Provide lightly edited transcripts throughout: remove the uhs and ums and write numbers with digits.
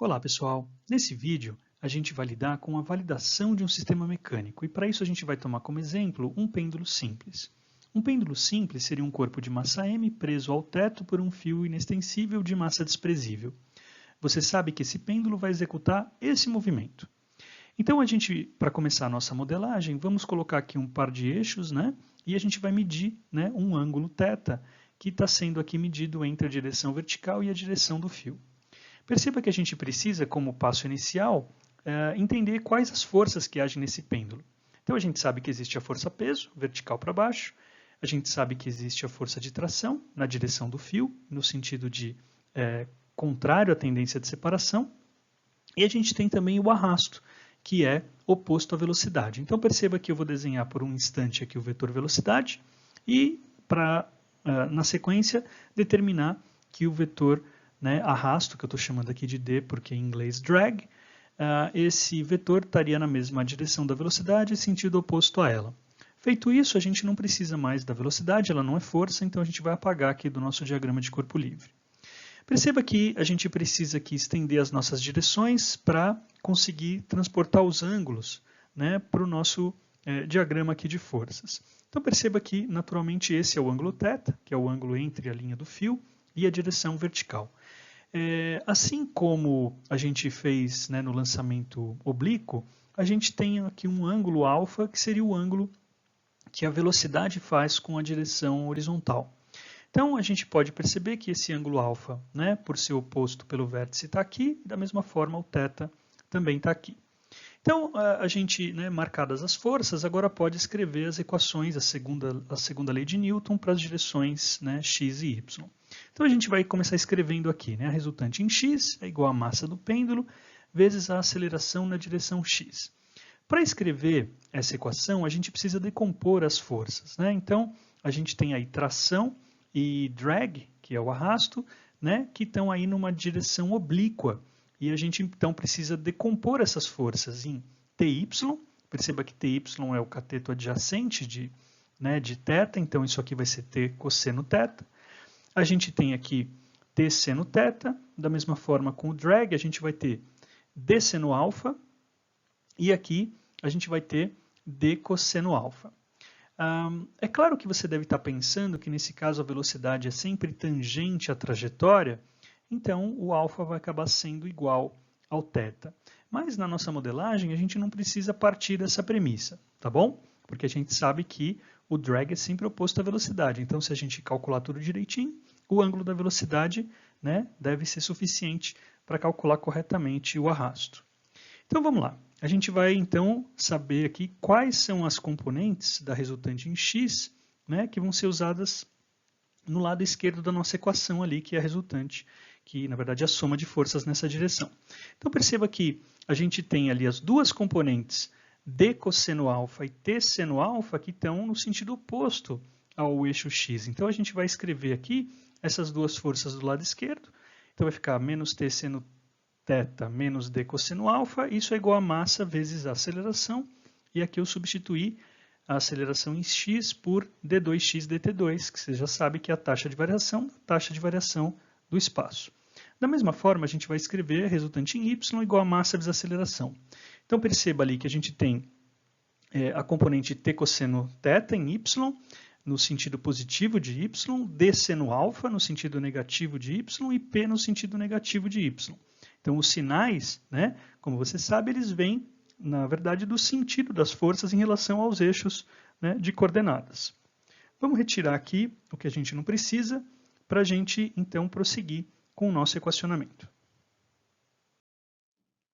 Olá pessoal, nesse vídeo a gente vai lidar com a validação de um sistema mecânico e para isso a gente vai tomar como exemplo um pêndulo simples. Um pêndulo simples seria um corpo de massa m preso ao teto por um fio inextensível de massa desprezível. Você sabe que esse pêndulo vai executar esse movimento. Então para começar a nossa modelagem, vamos colocar aqui um par de eixos, e a gente vai medir, um ângulo θ que está sendo aqui medido entre a direção vertical e a direção do fio. Perceba que a gente precisa, como passo inicial, entender quais as forças que agem nesse pêndulo. Então a gente sabe que existe a força peso, vertical para baixo, a gente sabe que existe a força de tração na direção do fio, no sentido de contrário à tendência de separação, e a gente tem também o arrasto, que é oposto à velocidade. Então perceba que eu vou desenhar por um instante aqui o vetor velocidade e, na sequência, determinar que o vetor arrasto, que eu estou chamando aqui de D porque em inglês drag, esse vetor estaria na mesma direção da velocidade, sentido oposto a ela. Feito isso, a gente não precisa mais da velocidade, ela não é força, então a gente vai apagar aqui do nosso diagrama de corpo livre. Perceba que a gente precisa aqui estender as nossas direções para conseguir transportar os ângulos para o nosso diagrama aqui de forças. Então perceba que, naturalmente, esse é o ângulo θ, que é o ângulo entre a linha do fio e a direção vertical. Assim como a gente fez no lançamento oblíquo, a gente tem aqui um ângulo alfa, que seria o ângulo que a velocidade faz com a direção horizontal. Então, a gente pode perceber que esse ângulo alfa, por ser oposto pelo vértice, está aqui, e da mesma forma o θ também está aqui. Então, a gente, marcadas as forças, agora pode escrever as equações, a segunda lei de Newton para as direções x e y. Então, a gente vai começar escrevendo aqui, a resultante em x é igual à massa do pêndulo vezes a aceleração na direção x. Para escrever essa equação, a gente precisa decompor as forças. Então, a gente tem aí tração e drag, que é o arrasto, que estão aí numa direção oblíqua. E a gente, então, precisa decompor essas forças em TY. Perceba que TY é o cateto adjacente de θ, então isso aqui vai ser T cosseno θ. A gente tem aqui T seno θ, da mesma forma com o drag, a gente vai ter D seno alfa, e aqui a gente vai ter D cosseno alfa. É claro que você deve estar pensando que nesse caso a velocidade é sempre tangente à trajetória, então o alfa vai acabar sendo igual ao θ. Mas na nossa modelagem a gente não precisa partir dessa premissa, tá bom? Porque a gente sabe que o drag é sempre oposto à velocidade, então se a gente calcular tudo direitinho, o ângulo da velocidade deve ser suficiente para calcular corretamente o arrasto. Então vamos lá. A gente vai então saber aqui quais são as componentes da resultante em x que vão ser usadas no lado esquerdo da nossa equação ali, que é a resultante, que na verdade é a soma de forças nessa direção. Então perceba que a gente tem ali as duas componentes D cosseno alfa e T seno alfa que estão no sentido oposto ao eixo x. Então a gente vai escrever aqui essas duas forças do lado esquerdo. Então vai ficar menos T seno θ menos D cosseno alfa, isso é igual a massa vezes a aceleração, e aqui eu substituí a aceleração em x por d2x dt2, que você já sabe que é a taxa de variação do espaço. Da mesma forma, a gente vai escrever a resultante em y igual a massa vezes a aceleração. Então perceba ali que a gente tem a componente t cosseno θ em y, no sentido positivo de y, d seno alfa no sentido negativo de y e p no sentido negativo de y. Então, os sinais, como você sabe, eles vêm, na verdade, do sentido das forças em relação aos eixos de coordenadas. Vamos retirar aqui o que a gente não precisa para a gente, então, prosseguir com o nosso equacionamento.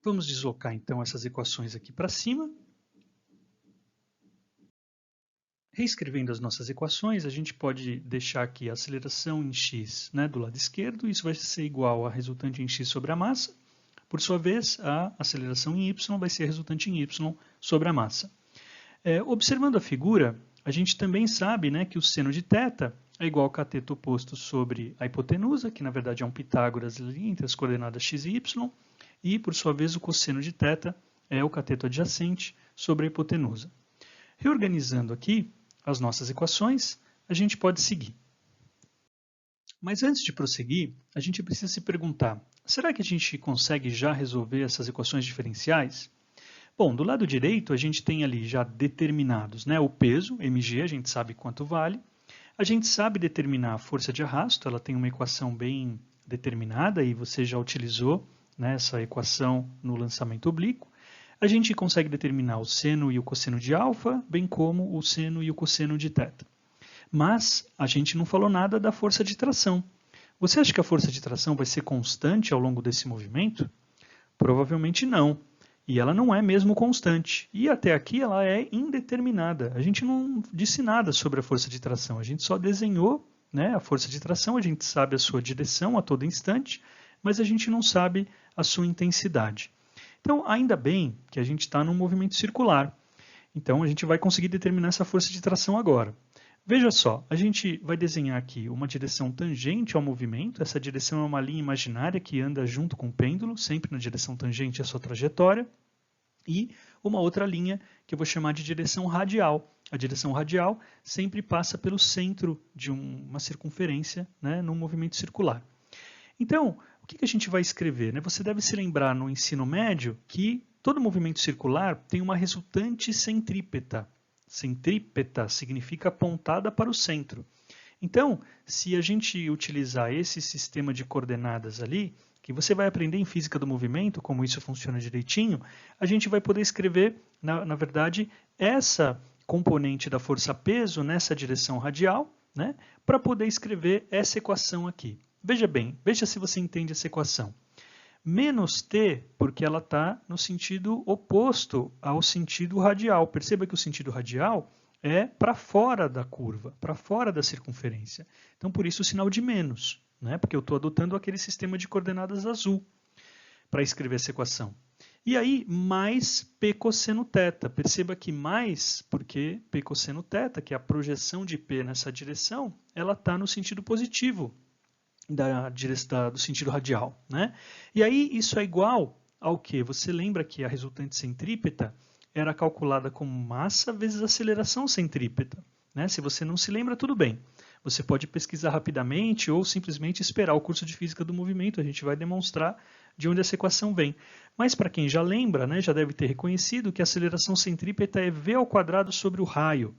Vamos deslocar, então, essas equações aqui para cima. Reescrevendo as nossas equações, a gente pode deixar aqui a aceleração em x do lado esquerdo, isso vai ser igual a resultante em x sobre a massa. Por sua vez, a aceleração em y vai ser a resultante em y sobre a massa. Observando a figura, a gente também sabe que o seno de θ é igual ao cateto oposto sobre a hipotenusa, que na verdade é um Pitágoras ali entre as coordenadas x e y, e por sua vez o cosseno de θ é o cateto adjacente sobre a hipotenusa. Reorganizando aqui as nossas equações, a gente pode seguir. Mas antes de prosseguir, a gente precisa se perguntar Será que a gente consegue já resolver essas equações diferenciais? Bom, do lado direito a gente tem ali já determinados, né, o peso, mg, a gente sabe quanto vale. A gente sabe determinar a força de arrasto, ela tem uma equação bem determinada e você já utilizou, né, essa equação no lançamento oblíquo. A gente consegue determinar o seno e o cosseno de alfa, bem como o seno e o cosseno de θ. Mas a gente não falou nada da força de tração. Você acha que a força de tração vai ser constante ao longo desse movimento? Provavelmente não. E ela não é mesmo constante. E até aqui ela é indeterminada. A gente não disse nada sobre a força de tração. A gente só desenhou, né, a força de tração, a gente sabe a sua direção a todo instante, mas a gente não sabe a sua intensidade. Então, ainda bem que a gente está num movimento circular. Então, a gente vai conseguir determinar essa força de tração agora. Veja só, a gente vai desenhar aqui uma direção tangente ao movimento. Essa direção é uma linha imaginária que anda junto com o pêndulo, sempre na direção tangente à sua trajetória. E uma outra linha que eu vou chamar de direção radial. A direção radial sempre passa pelo centro de uma circunferência, né, num movimento circular. Então, o que a gente vai escrever, né? Você deve se lembrar no ensino médio que todo movimento circular tem uma resultante centrípeta. Centrípeta significa apontada para o centro. Então, se a gente utilizar esse sistema de coordenadas ali, que você vai aprender em física do movimento, como isso funciona direitinho, a gente vai poder escrever, na verdade, essa componente da força-peso nessa direção radial, né, para poder escrever essa equação aqui. Veja bem, veja se você entende essa equação. Menos t, porque ela está no sentido oposto ao sentido radial. Perceba que o sentido radial é para fora da curva, para fora da circunferência. Então, por isso o sinal de menos, né? Porque eu estou adotando aquele sistema de coordenadas azul para escrever essa equação. E aí, mais p cosseno θ. Perceba que mais, porque p cosseno θ, que é a projeção de p nessa direção, ela está no sentido positivo do sentido radial, né? E aí isso é igual ao que? Você lembra que a resultante centrípeta era calculada como massa vezes aceleração centrípeta, né? Se você não se lembra, tudo bem. Você pode pesquisar rapidamente ou simplesmente esperar o curso de Física do Movimento, a gente vai demonstrar de onde essa equação vem. Mas para quem já lembra, né, já deve ter reconhecido que a aceleração centrípeta é v ao quadrado sobre o raio.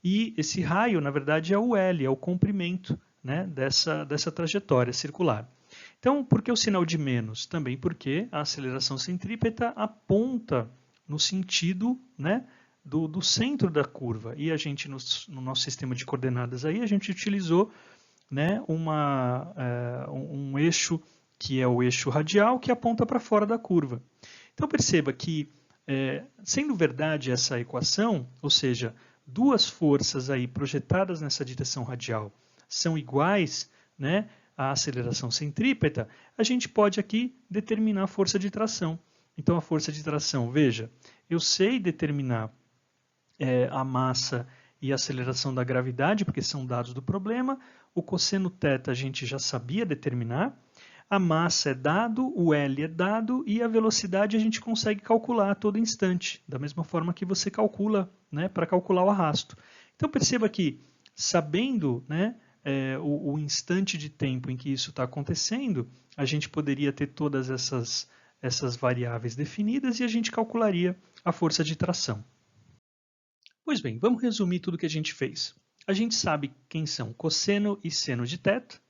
E esse raio, na verdade, é o L, é o comprimento, né, dessa trajetória circular. Então, por que o sinal de menos? Também porque a aceleração centrípeta aponta no sentido, né, do centro da curva. E a gente, no nosso sistema de coordenadas, aí, a gente utilizou, né, um eixo que é o eixo radial, que aponta para fora da curva. Então, perceba que, sendo verdade essa equação, ou seja, duas forças aí projetadas nessa direção radial são iguais, né, à aceleração centrípeta, a gente pode aqui determinar a força de tração. Então, a força de tração, veja, eu sei determinar a massa e a aceleração da gravidade, porque são dados do problema. O cosseno θ a gente já sabia determinar. A massa é dado, o L é dado e a velocidade a gente consegue calcular a todo instante, da mesma forma que você calcula, né, para calcular o arrasto. Então, perceba que, sabendo, né, o instante de tempo em que isso está acontecendo, a gente poderia ter todas essas variáveis definidas e a gente calcularia a força de tração. Pois bem, vamos resumir tudo que a gente fez. A gente sabe quem são cosseno e seno de θ.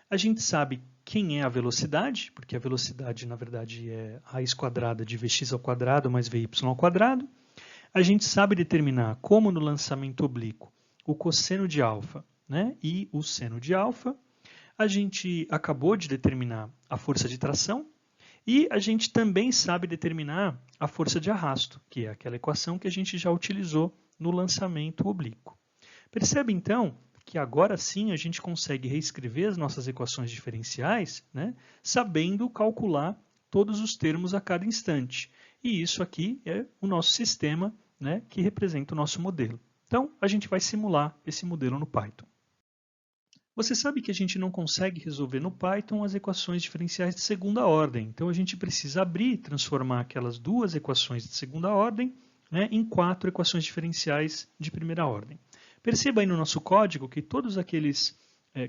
A gente sabe quem é a velocidade, porque a velocidade, na verdade, é a raiz quadrada de vx ao quadrado mais vy ao quadrado. A gente sabe determinar, como no lançamento oblíquo, o cosseno de alfa, né, e o seno de alfa. A gente acabou de determinar a força de tração e a gente também sabe determinar a força de arrasto, que é aquela equação que a gente já utilizou no lançamento oblíquo. Percebe, então, que agora sim a gente consegue reescrever as nossas equações diferenciais, né, sabendo calcular todos os termos a cada instante. E isso aqui é o nosso sistema, né, que representa o nosso modelo. Então, a gente vai simular esse modelo no Python. Você sabe que a gente não consegue resolver no Python as equações diferenciais de segunda ordem. Então, a gente precisa abrir e transformar aquelas duas equações de segunda ordem, né, em 4 equações diferenciais de primeira ordem. Perceba aí no nosso código que todos aqueles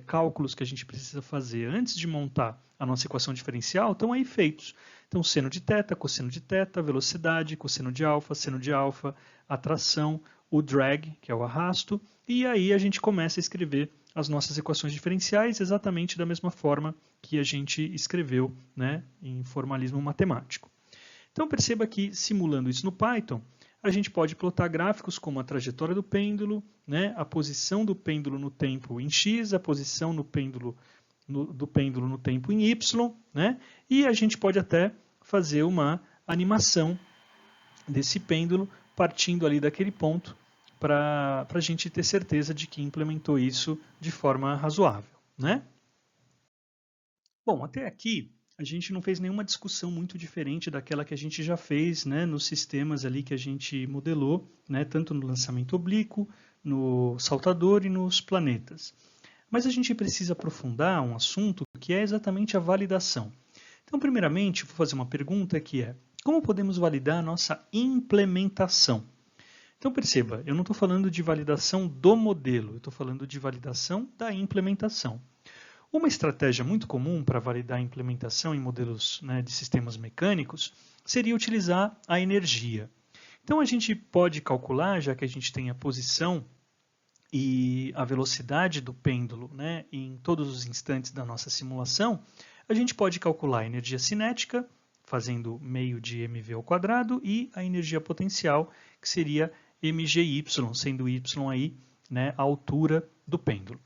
cálculos que a gente precisa fazer antes de montar a nossa equação diferencial estão aí feitos. Então, seno de θ, cosseno de θ, velocidade, cosseno de alfa, seno de alfa, atração, o drag, que é o arrasto, e aí a gente começa a escrever as nossas equações diferenciais exatamente da mesma forma que a gente escreveu, né, em formalismo matemático. Então, perceba que, simulando isso no Python, a gente pode plotar gráficos como a trajetória do pêndulo, né, a posição do pêndulo no tempo em x, a posição do pêndulo no tempo em y, né, e a gente pode até fazer uma animação desse pêndulo partindo ali daquele ponto para a gente ter certeza de que implementou isso de forma razoável, né? Bom, até aqui a gente não fez nenhuma discussão muito diferente daquela que a gente já fez, né, nos sistemas ali que a gente modelou, né, tanto no lançamento oblíquo, no saltador e nos planetas. Mas a gente precisa aprofundar um assunto que é exatamente a validação. Então, primeiramente, vou fazer uma pergunta que é: como podemos validar a nossa implementação? Então, perceba, eu não estou falando de validação do modelo, eu estou falando de validação da implementação. Uma estratégia muito comum para validar a implementação em modelos, né, de sistemas mecânicos seria utilizar a energia. Então, a gente pode calcular, já que a gente tem a posição e a velocidade do pêndulo, né, em todos os instantes da nossa simulação, a gente pode calcular a energia cinética, fazendo meio de mv ao quadrado, e a energia potencial, que seria mgy, sendo y aí, né, a altura do pêndulo.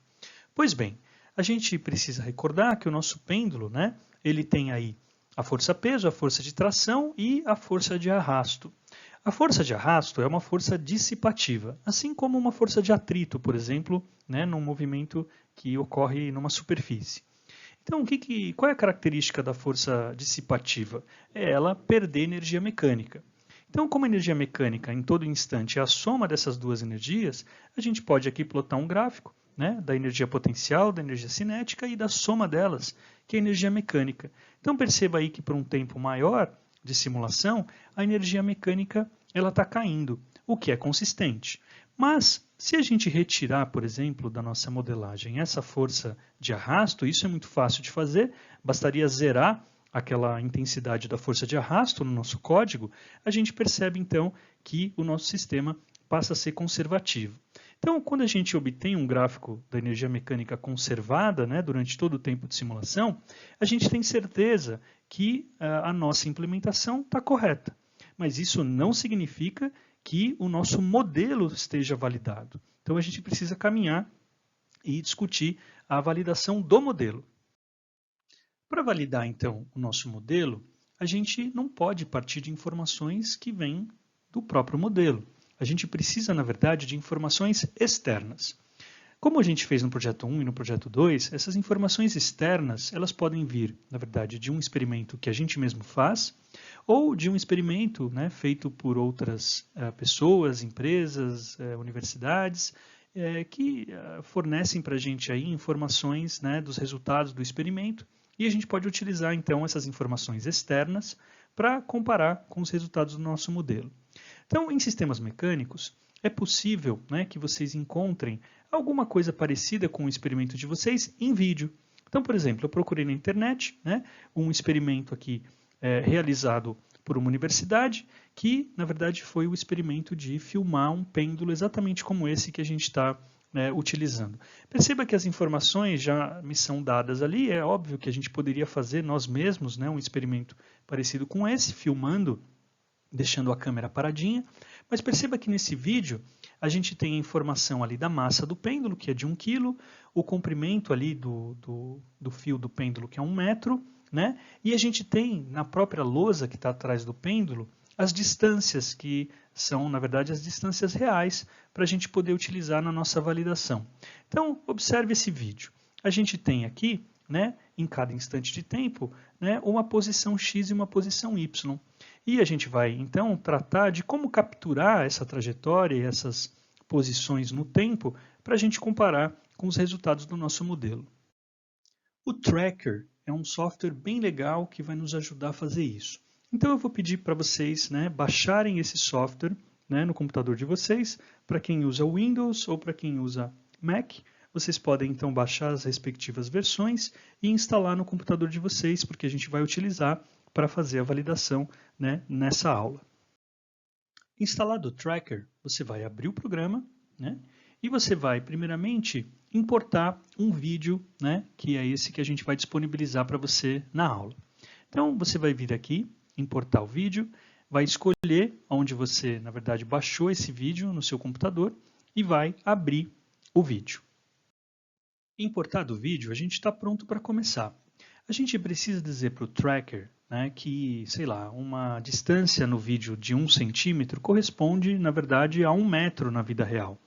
Pois bem, a gente precisa recordar que o nosso pêndulo, né, ele tem aí a força-peso, a força de tração e a força de arrasto. A força de arrasto é uma força dissipativa, assim como uma força de atrito, por exemplo, né, num movimento que ocorre numa superfície. Então, qual é a característica da força dissipativa? É ela perder energia mecânica. Então, como a energia mecânica em todo instante é a soma dessas duas energias, a gente pode aqui plotar um gráfico, né, da energia potencial, da energia cinética e da soma delas, que é a energia mecânica. Então, perceba aí que por um tempo maior de simulação, a energia mecânica está caindo, o que é consistente. Mas, se a gente retirar, por exemplo, da nossa modelagem essa força de arrasto, isso é muito fácil de fazer, bastaria zerar aquela intensidade da força de arrasto no nosso código, a gente percebe então que o nosso sistema passa a ser conservativo. Então, quando a gente obtém um gráfico da energia mecânica conservada, né, durante todo o tempo de simulação, a gente tem certeza que a nossa implementação está correta. Mas isso não significa que o nosso modelo esteja validado. Então, a gente precisa caminhar e discutir a validação do modelo. Para validar, então, o nosso modelo, a gente não pode partir de informações que vêm do próprio modelo. A gente precisa, na verdade, de informações externas. Como a gente fez no projeto 1 e no projeto 2, essas informações externas, elas podem vir, na verdade, de um experimento que a gente mesmo faz, ou de um experimento, né, feito por outras pessoas, empresas, universidades, que fornecem para a gente aí informações, né, dos resultados do experimento, e a gente pode utilizar, então, essas informações externas para comparar com os resultados do nosso modelo. Então, em sistemas mecânicos, é possível, né, que vocês encontrem alguma coisa parecida com o experimento de vocês em vídeo. Então, por exemplo, eu procurei na internet, né, um experimento aqui realizado por uma universidade, que, na verdade, foi o experimento de filmar um pêndulo exatamente como esse que a gente está utilizando. Perceba que as informações já me são dadas ali, é óbvio que a gente poderia fazer nós mesmos, né, um experimento parecido com esse, filmando, deixando a câmera paradinha, mas perceba que nesse vídeo a gente tem a informação ali da massa do pêndulo, que é de 1 kg, o comprimento ali do fio do pêndulo, que é 1 metro, né? E a gente tem na própria lousa que está atrás do pêndulo as distâncias, que são, na verdade, as distâncias reais para a gente poder utilizar na nossa validação. Então, observe esse vídeo. A gente tem aqui, né, em cada instante de tempo, né, uma posição x e uma posição y. E a gente vai, então, tratar de como capturar essa trajetória e essas posições no tempo para a gente comparar com os resultados do nosso modelo. O Tracker é um software bem legal que vai nos ajudar a fazer isso. Então, eu vou pedir para vocês, né, baixarem esse software, né, no computador de vocês, para quem usa Windows ou para quem usa Mac, vocês podem então baixar as respectivas versões e instalar no computador de vocês, porque a gente vai utilizar para fazer a validação, né, nessa aula. Instalado o Tracker, você vai abrir o programa, né, e você vai primeiramente importar um vídeo, né, que é esse que a gente vai disponibilizar para você na aula. Então você vai vir aqui, importar o vídeo, vai escolher onde você, na verdade, baixou esse vídeo no seu computador e vai abrir o vídeo. Importado o vídeo, a gente está pronto para começar. A gente precisa dizer para o tracker, né, que, sei lá, uma distância no vídeo de 1 centímetro corresponde, na verdade, a 1 metro na vida real.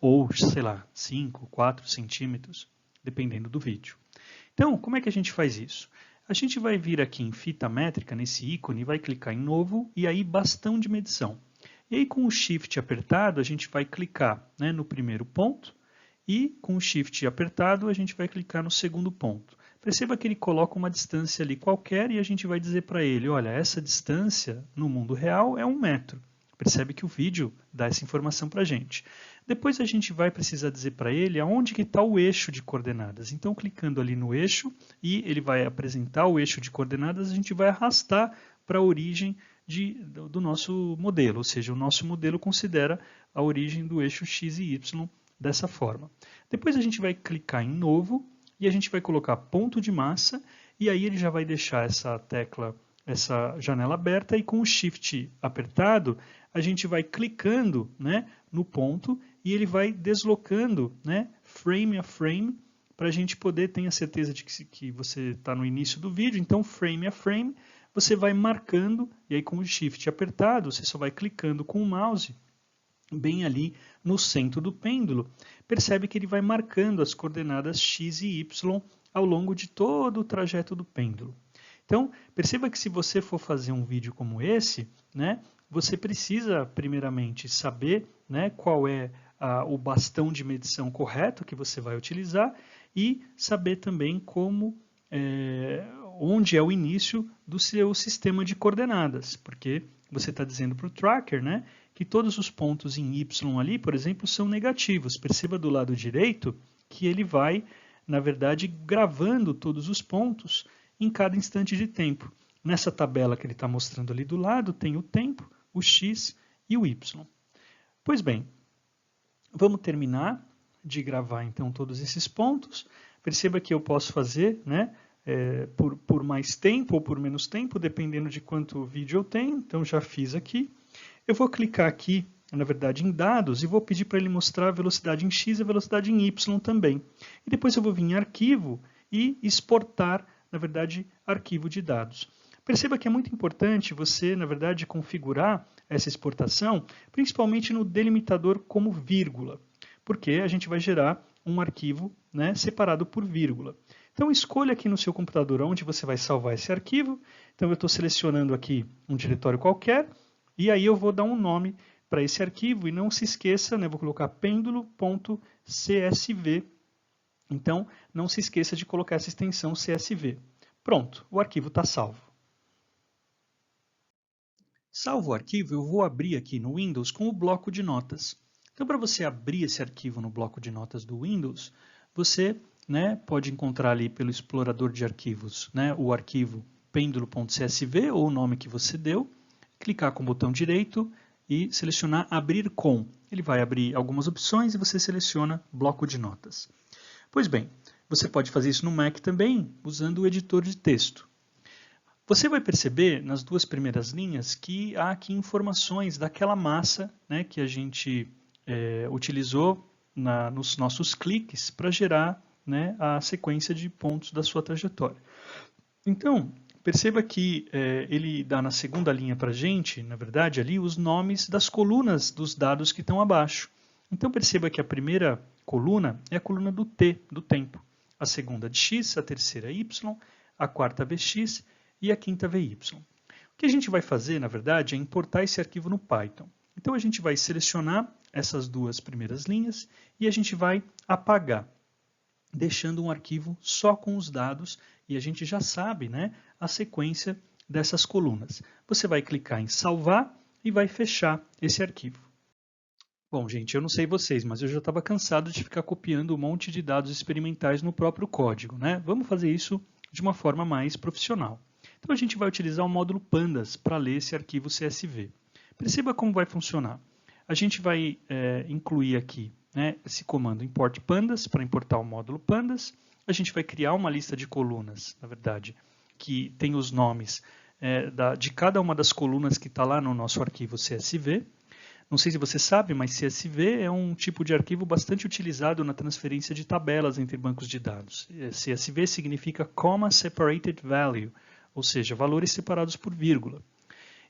Ou, sei lá, 5, 4 centímetros, dependendo do vídeo. Então, como é que a gente faz isso? A gente vai vir aqui em fita métrica, nesse ícone, vai clicar em novo e aí bastão de medição. E aí com o Shift apertado, a gente vai clicar, né, no primeiro ponto e com o Shift apertado, a gente vai clicar no segundo ponto. Perceba que ele coloca uma distância ali qualquer e a gente vai dizer para ele, olha, essa distância no mundo real é 1 metro. Percebe que o vídeo dá essa informação para a gente. Depois a gente vai precisar dizer para ele aonde que está o eixo de coordenadas. Então, clicando ali no eixo, e ele vai apresentar o eixo de coordenadas, a gente vai arrastar para a origem do nosso modelo. Ou seja, o nosso modelo considera a origem do eixo x e y dessa forma. Depois a gente vai clicar em novo, e a gente vai colocar ponto de massa, e aí ele já vai deixar essa tecla, essa janela aberta, e com o Shift apertado, a gente vai clicando, né, no ponto e ele vai deslocando, né, frame a frame, para a gente poder ter a certeza de que você está no início do vídeo. Então, frame a frame, você vai marcando, e aí com o Shift apertado, você só vai clicando com o mouse, bem ali no centro do pêndulo. Percebe que ele vai marcando as coordenadas x e y ao longo de todo o trajeto do pêndulo. Então, perceba que se você for fazer um vídeo como esse, né, você precisa, primeiramente, saber, né, qual é o bastão de medição correto que você vai utilizar e saber também onde é o início do seu sistema de coordenadas, porque você está dizendo para o tracker, né, que todos os pontos em Y ali, por exemplo, são negativos. Perceba do lado direito que ele vai, na verdade, gravando todos os pontos em cada instante de tempo. Nessa tabela que ele está mostrando ali do lado, tem o tempo, o x e o y. Pois bem, vamos terminar de gravar então todos esses pontos. Perceba que eu posso fazer, né, por mais tempo ou por menos tempo, dependendo de quanto vídeo eu tenho. Então já fiz aqui. Eu vou clicar aqui, na verdade, em dados e vou pedir para ele mostrar a velocidade em x e a velocidade em y também. E depois eu vou vir em arquivo e exportar, na verdade, arquivo de dados. Perceba que é muito importante você, na verdade, configurar essa exportação, principalmente no delimitador como vírgula, porque a gente vai gerar um arquivo, né, separado por vírgula. Então, escolha aqui no seu computador onde você vai salvar esse arquivo. Então, eu estou selecionando aqui um diretório qualquer, e aí eu vou dar um nome para esse arquivo, e não se esqueça, né, vou colocar pêndulo.csv. Então, não se esqueça de colocar essa extensão CSV. Pronto, o arquivo está salvo. Salvo o arquivo, eu vou abrir aqui no Windows com o bloco de notas. Então, para você abrir esse arquivo no bloco de notas do Windows, você, né, pode encontrar ali pelo explorador de arquivos, né, o arquivo pêndulo.csv ou o nome que você deu, clicar com o botão direito e selecionar Abrir com. Ele vai abrir algumas opções e você seleciona bloco de notas. Pois bem, você pode fazer isso no Mac também, usando o editor de texto. Você vai perceber nas duas primeiras linhas que há aqui informações daquela massa, né, que a gente utilizou nos nossos cliques para gerar, né, a sequência de pontos da sua trajetória. Então, perceba que ele dá na segunda linha para a gente, na verdade, ali os nomes das colunas dos dados que estão abaixo. Então, perceba que a primeira coluna é a coluna do T, do tempo. A segunda de X, a terceira Y, a quarta VX e a quinta VY. O que a gente vai fazer, na verdade, é importar esse arquivo no Python. Então, a gente vai selecionar essas duas primeiras linhas e a gente vai apagar, deixando um arquivo só com os dados, e a gente já sabe, né, a sequência dessas colunas. Você vai clicar em salvar e vai fechar esse arquivo. Bom, gente, eu não sei vocês, mas eu já estava cansado de ficar copiando um monte de dados experimentais no próprio código, né? Vamos fazer isso de uma forma mais profissional. Então a gente vai utilizar o módulo pandas para ler esse arquivo CSV. Perceba como vai funcionar. A gente vai incluir aqui, né, esse comando import pandas para importar o módulo pandas. A gente vai criar uma lista de colunas, na verdade, que tem os nomes de cada uma das colunas que está lá no nosso arquivo CSV. Não sei se você sabe, mas CSV é um tipo de arquivo bastante utilizado na transferência de tabelas entre bancos de dados. CSV significa Comma Separated Value, ou seja, valores separados por vírgula.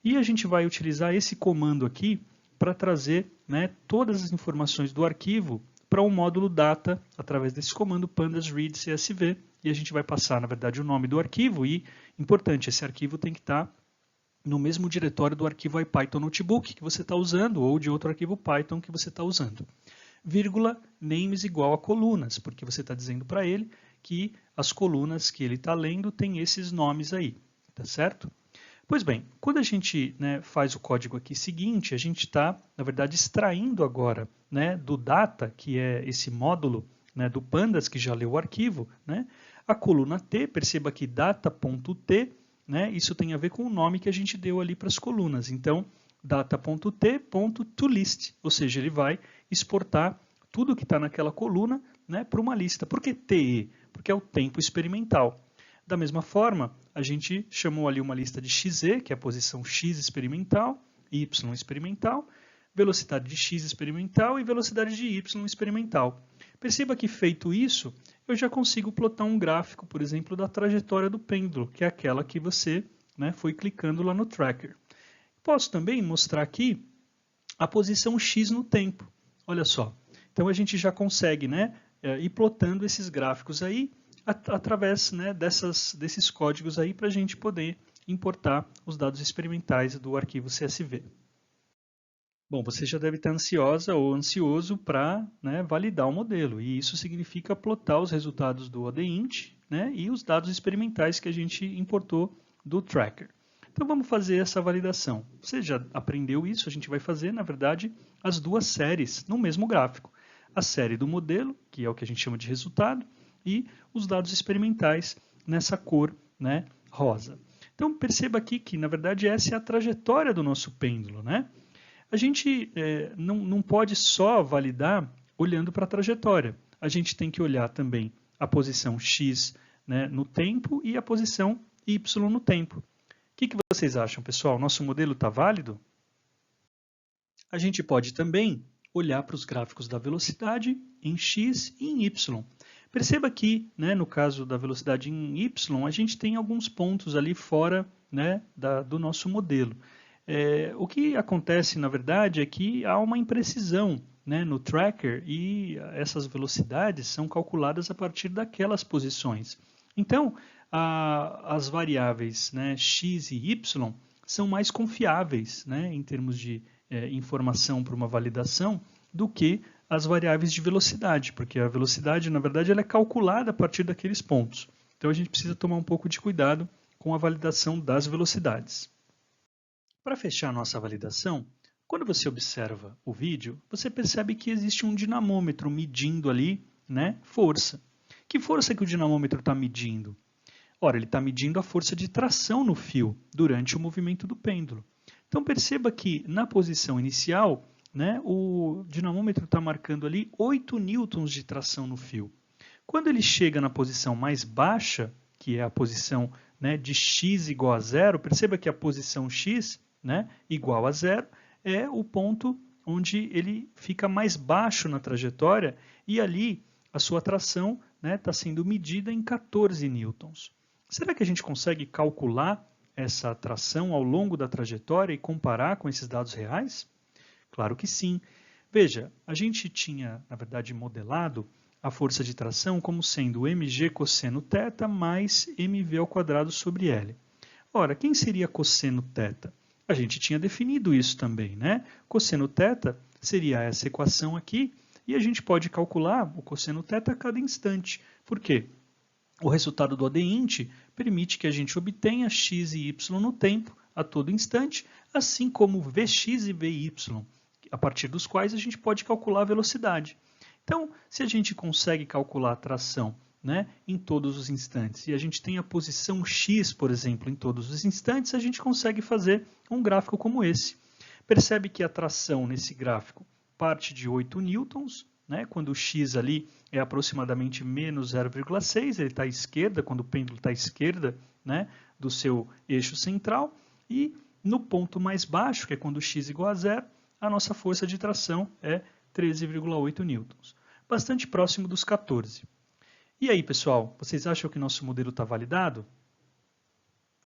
E a gente vai utilizar esse comando aqui para trazer, né, todas as informações do arquivo para o módulo data, através desse comando pandas read CSV, e a gente vai passar, na verdade, o nome do arquivo e, importante, esse arquivo tem que estar no mesmo diretório do arquivo IPython Notebook que você está usando ou de outro arquivo Python que você está usando. Vírgula, names igual a colunas, porque você está dizendo para ele que as colunas que ele está lendo têm esses nomes aí, tá certo? Pois bem, quando a gente, né, faz o código aqui seguinte, a gente está, na verdade, extraindo agora, né, do data, que é esse módulo, né, do pandas que já leu o arquivo, né, a coluna T, perceba que data.t, né, isso tem a ver com o nome que a gente deu ali para as colunas. Então, data.t.toList, ou seja, ele vai exportar tudo que está naquela coluna, né, para uma lista. Por que TE? Porque é o tempo experimental. Da mesma forma, a gente chamou ali uma lista de XZ, que é a posição X experimental, Y experimental, velocidade de X experimental e velocidade de Y experimental. Perceba que, feito isso, eu já consigo plotar um gráfico, por exemplo, da trajetória do pêndulo, que é aquela que você, né, foi clicando lá no tracker. Posso também mostrar aqui a posição X no tempo. Olha só. Então a gente já consegue, né, ir plotando esses gráficos aí através, né, desses códigos aí para a gente poder importar os dados experimentais do arquivo CSV. Bom, você já deve estar ansiosa ou ansioso para, né, validar o modelo, e isso significa plotar os resultados do ODINT, né, e os dados experimentais que a gente importou do tracker. Então vamos fazer essa validação. Você já aprendeu isso, a gente vai fazer, na verdade, as duas séries no mesmo gráfico. A série do modelo, que é o que a gente chama de resultado, e os dados experimentais nessa cor, né, rosa. Então perceba aqui que, na verdade, essa é a trajetória do nosso pêndulo, né? A gente não pode só validar olhando para a trajetória. A gente tem que olhar também a posição x, né, no tempo e a posição y no tempo. O que vocês acham, pessoal? Nosso modelo está válido? A gente pode também olhar para os gráficos da velocidade em x e em y. Perceba que, né, no caso da velocidade em y, a gente tem alguns pontos ali fora, né, do nosso modelo. O que acontece, na verdade, é que há uma imprecisão, né, no tracker e essas velocidades são calculadas a partir daquelas posições. Então, as variáveis, né, x e y são mais confiáveis, né, em termos de informação para uma validação do que as variáveis de velocidade, porque a velocidade, na verdade, ela é calculada a partir daqueles pontos. Então, a gente precisa tomar um pouco de cuidado com a validação das velocidades. Para fechar nossa validação, quando você observa o vídeo, você percebe que existe um dinamômetro medindo ali, né, força. Que força que o dinamômetro está medindo? Ora, ele está medindo a força de tração no fio durante o movimento do pêndulo. Então perceba que na posição inicial, né, o dinamômetro está marcando ali 8 newtons de tração no fio. Quando ele chega na posição mais baixa, que é a posição, né, de x igual a zero, perceba que a posição x, né, igual a zero, é o ponto onde ele fica mais baixo na trajetória e ali a sua tração está sendo medida em 14 newtons. Será que a gente consegue calcular essa tração ao longo da trajetória e comparar com esses dados reais? Claro que sim. Veja, a gente tinha, na verdade, modelado a força de tração como sendo mg cosseno θ mais mv ao quadrado sobre L. Ora, quem seria cosseno θ? A gente tinha definido isso também, né? Cosseno θ seria essa equação aqui, e a gente pode calcular o cosseno θ a cada instante. Por quê? O resultado do ODINT permite que a gente obtenha x e y no tempo, a todo instante, assim como Vx e Vy, a partir dos quais a gente pode calcular a velocidade. Então, se a gente consegue calcular a tração, né, em todos os instantes, e a gente tem a posição x, por exemplo, em todos os instantes, a gente consegue fazer um gráfico como esse. Percebe que a tração nesse gráfico parte de 8 newtons, né, quando o x ali é aproximadamente menos 0,6, ele está à esquerda, quando o pêndulo está à esquerda, né, do seu eixo central, e no ponto mais baixo, que é quando o x é igual a zero, a nossa força de tração é 13,8 newtons, bastante próximo dos 14. E aí, pessoal, vocês acham que nosso modelo está validado?